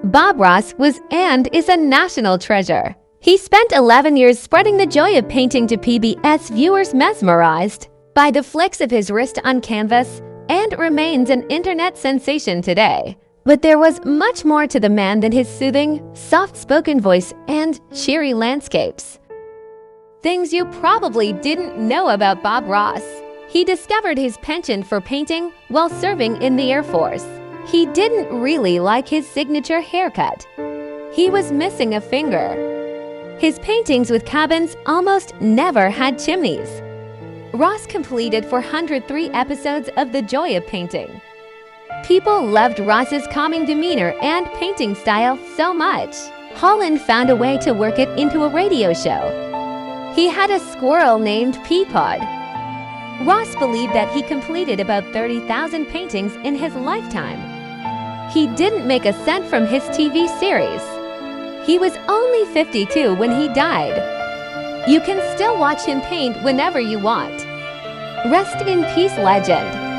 Bob Ross was and is a national treasure. He spent 11 years spreading the joy of painting to PBS viewers mesmerized by the flicks of his wrist on canvas and remains an internet sensation today. But there was much more to the man than his soothing, soft-spoken voice and cheery landscapes. Things you probably didn't know about Bob Ross. He discovered his penchant for painting while serving in the Air Force. He didn't really like his signature haircut. He was missing a finger. His paintings with cabins almost never had chimneys. Ross completed 403 episodes of The Joy of Painting. People loved Ross's calming demeanor and painting style so much, Holland found a way to work it into a radio show. He had a squirrel named Peapod. Ross believed that he completed about 30,000 paintings in his lifetime. He didn't make a cent from his TV series. He was only 52 when he died. You can still watch him paint whenever you want. Rest in peace, legend.